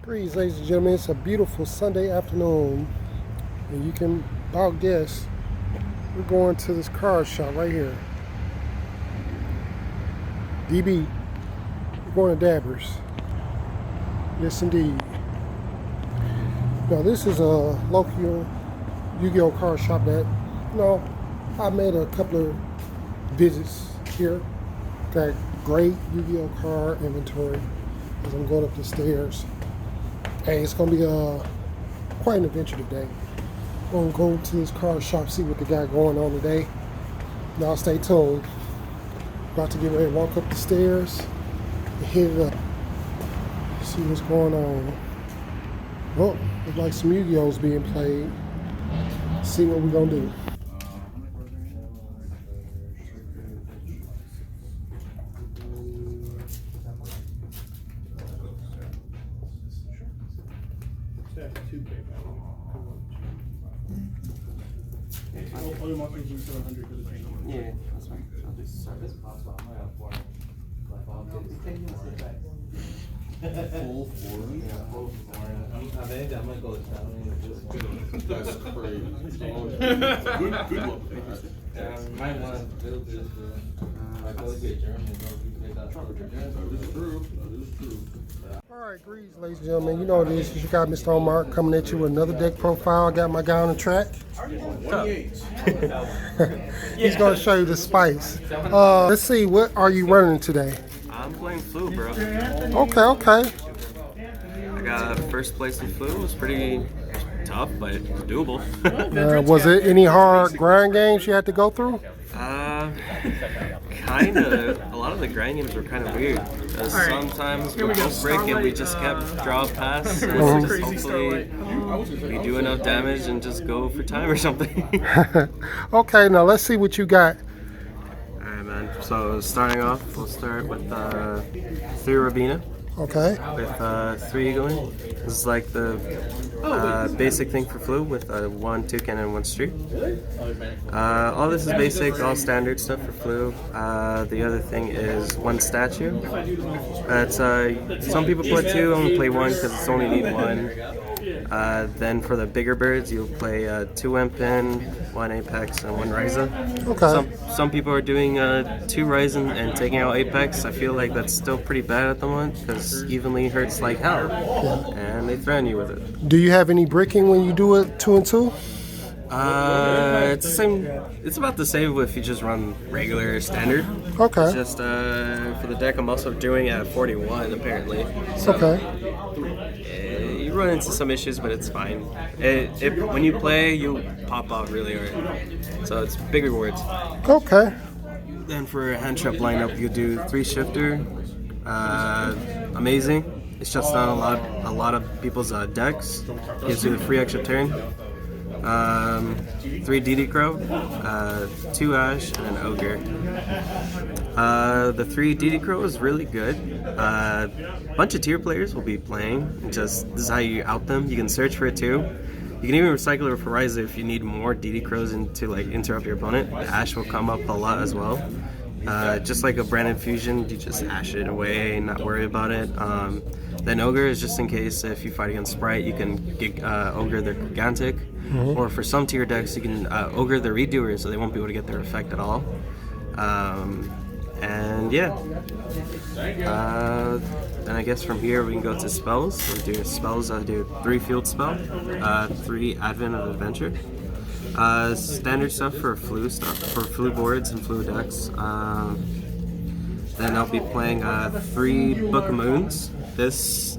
Greetings, ladies and gentlemen. It's a beautiful Sunday afternoon, and you can about guess we're going to this car shop right here. DB. We're going to Dabbers. Yes, indeed. Now, this is a local Yu-Gi-Oh car shop that, I made a couple of visits here. Got great Yu-Gi-Oh card inventory as I'm going up the stairs. Hey, it's going to be quite an adventure today. I'm going to go to this car shop, see what they got going on today. Y'all stay tuned. About to get ready to walk up the stairs and hit it up. See what's going on. Oh, looks like some Yu-Gi-Oh's being played. See what we're going to do. Yeah, that's fine. I'll just start this. Full foreign? Yeah, full foreign. I think I might go Italian. That's crazy. Good one. Might want to build this. I go get German. That is true. That is true. Alright, greetings, ladies and gentlemen. You know what it is. You got Mr. Omar coming at you with another deck profile. I got my guy on the track. 28. He's going to show you the spice. Let's see, what are you running today? I'm playing Flu, bro. Okay. I got first place in Flu. It was pretty tough, but doable. Was it any hard grind games you had to go through? Kind of. A lot of the grind games were kind of weird. Sometimes we both break and we just kept draw pass. And just hopefully we do enough damage and just go for time or something. Okay, now let's see what you got. Alright, man. So starting off, we'll start with 3 Rabina. Okay. With 3 Eagling. This is like the basic thing for Flu with 1 toucan and 1 street. All this is basic, all standard stuff for Flu. The other thing is 1 statue. That's some people play 2, only play 1 because it's only need 1. Then for the bigger birds, you'll play 2 Wempin, 1 Apex, and 1 Ryza. Okay. Some people are doing 2 Ryzen and taking out Apex. I feel like that's still pretty bad at the moment because evenly hurts like hell, and they threaten you with it. Do you have any bricking when you do it 2 and 2? It's the same. It's about the same if you just run regular standard. Okay. It's just for the deck, I'm also doing at 41 apparently. So, you run into some issues, but it's fine. When you play, you pop out really hard. So it's big rewards. Okay. Then for a hand trap lineup, you do 3 shifter. Amazing. It's just not a lot of people's decks. Gives you the free extra turn. 3 DD Crow, 2 Ash, and an Ogre. The 3 DD Crow is really good. A bunch of tier players will be playing. This is how you out them. You can search for it too. You can even recycle it for Ryza if you need more DD Crows to like interrupt your opponent. The Ash will come up a lot as well. Just like a Brandon Fusion, you just Ash it away and not worry about it. Then Ogre is just in case if you fight against Sprite, you can get Ogre their Gigantic. Or for some tier decks, you can Ogre the Redoer, so they won't be able to get their effect at all. And yeah. Then I guess from here we can go to spells. We'll do spells. I'll do 3 Field Spell, 3 Advent of Adventure. Standard stuff for Flu boards and Flu decks. Then I'll be playing 3 Book of Moons. This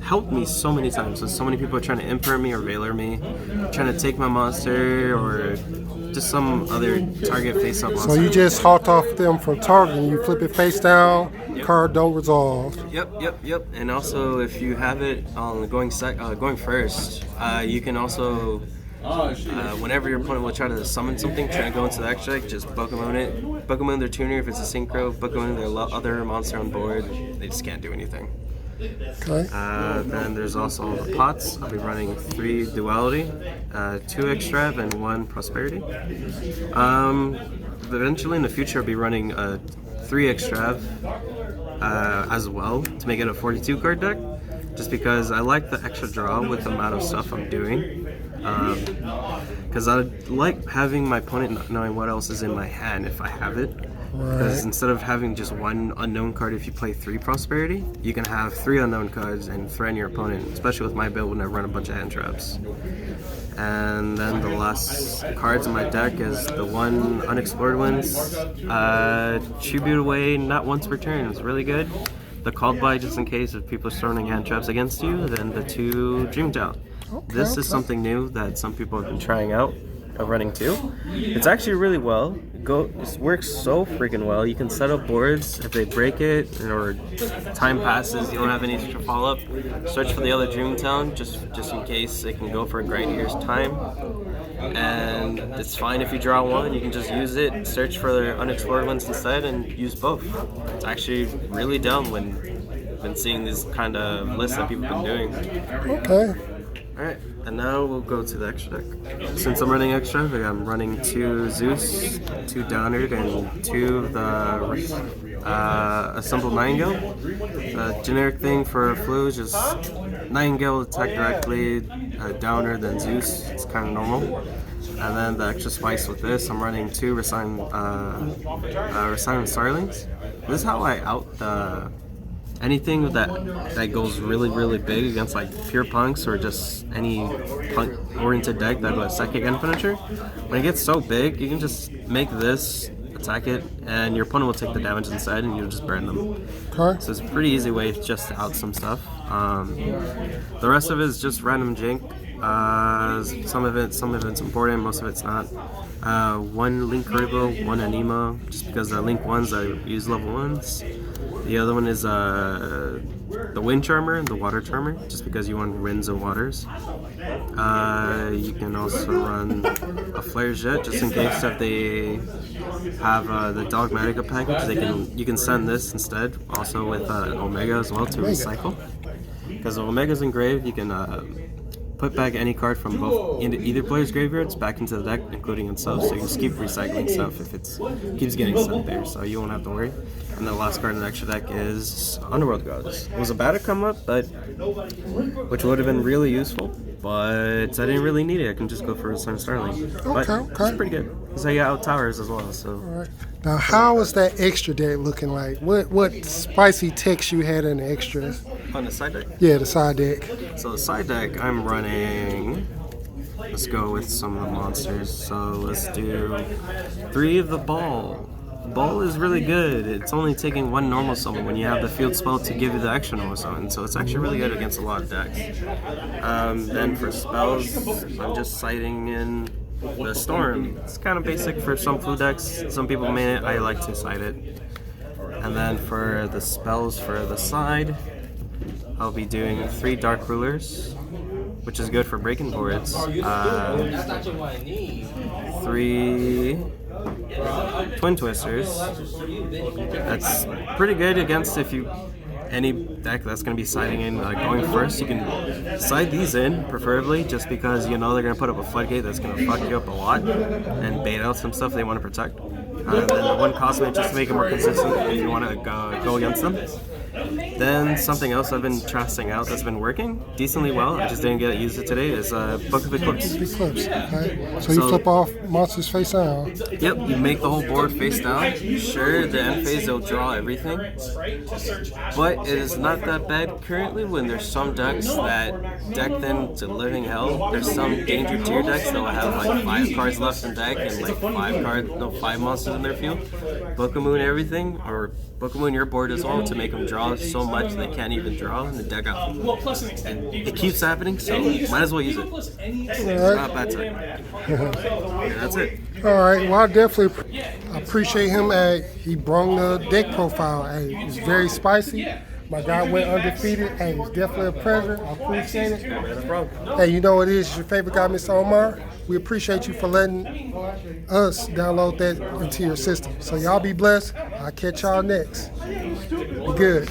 helped me so many times. So many people are trying to imper me or Veiler me, trying to take my monster or just some other target face-up monster. So you just halt off them from targeting. You flip it face down, card don't resolve. Yep. And also, if you have it on going first, you can also, whenever your opponent will try to summon something, try to go into the extra deck, just Bookmoon it. Bookmoon their tuner if it's a synchro, Bookmoon their other monster on board. They just can't do anything. Okay. Then there's also the pots. I'll be running 3 Duality, 2 Extrav, and 1 Prosperity. Eventually in the future I'll be running 3 Extrav, as well to make it a 42 card deck, just because I like the extra draw with the amount of stuff I'm doing. Because I like having my opponent not knowing what else is in my hand if I have it. Because instead of having just one unknown card, if you play 3 prosperity, you can have 3 unknown cards and threaten your opponent, especially with my build when I run a bunch of hand traps. And then the last cards in my deck is the 1 unexplored ones. Tribute away not once per turn. It's really good. The called by, just in case if people are throwing hand traps against you. Then the 2 dream out. This is something new that some people have been trying out of running too. It's actually really well. It works so freaking well. You can set up boards if they break it or time passes, you don't have any extra follow-up. Search for the other Dreamtown just in case it can go for a great year's time. And it's fine if you draw 1, you can just use it, search for the unexplored ones instead, and use both. It's actually really dumb when been seeing these kind of lists that people have been doing. Okay. Alright, and now we'll go to the extra deck. Since I'm running extra, I'm running 2 Zeus, 2 Downard, and 2 the Assembled Nightingale. Generic thing for Flu is just Nightingale attack directly, Downer, then Zeus. It's kind of normal. And then the extra spice with this, I'm running 2 Resilient Starlings. This is how I out anything that goes really big against like pure punks or just any punk oriented deck that goes psychic end finisher. When it gets so big, you can just make this, attack it, and your opponent will take the damage inside and you'll just burn them. Okay. So it's a pretty easy way just to out some stuff. The rest of it is just random jink. Some of it's important, most of it's not. 1 Link Karibo, 1 Anima, just because the Link ones I use level 1s. The other one is the Wind Charmer and the Water Charmer, just because you want winds and waters. You can also run a Flare Jet, just in case if they have the Dogmatica package, you can send this instead, also with Omega as well to recycle. Because the Omega's engraved, you can put back any card from both either player's graveyards back into the deck, including itself, so you can just keep recycling stuff if it keeps getting sent there, so you won't have to worry. And the last card in the extra deck is Underworld Gods. It was about to come up, which would have been really useful, but I didn't really need it. I can just go for a Sun Starling. But it's pretty good. So you out towers as well. So. All right. Now, how is that extra deck looking like? What spicy text you had in the extra? On the side deck? Yeah, the side deck. So the side deck, I'm running. Let's go with some of the monsters. So let's do 3 of the Ball. Ball is really good. It's only taking 1 normal summon when you have the field spell to give you the extra normal summon, so it's actually really good against a lot of decks. Then for spells, I'm just citing in the Storm. It's kind of basic for some Flu decks. Some people may, I like to cite it. And then for the spells for the side, I'll be doing 3 Dark Rulers, which is good for breaking boards. 3 Twin Twisters. That's pretty good against any deck that's going to be siding in going first. You can side these in, preferably, just because you know they're going to put up a floodgate that's going to fuck you up a lot and bait out some stuff they want to protect. And then the 1 Cosmic just to make it more consistent if you want to go against them. Then something else I've been testing out that's been working decently well, I just didn't get to use it today, is Book of Eclipse. Okay. So you flip off monsters face down. Yep, you make the whole board face down. Sure, the end phase they'll draw everything, but it is not that bad currently when there's some decks that deck them to living hell. There's some danger tier decks that will have like 5 cards left in deck and like 5 monsters in their field. Book of Moon everything, or Book of Moon your board as well to make them draw so much they can't even draw in the deck out. And it keeps happening, so might as well use it. It's not a bad time. Yeah, that's it. All right. Well, I definitely appreciate him. He brought the deck profile. It's very spicy. My guy went undefeated. Hey, it's definitely a pleasure. I appreciate it. No problem. Hey, you know what it is? It's your favorite guy, Mr. Omar. We appreciate you for letting us download that into your system. So y'all be blessed. I'll catch y'all next. Be good.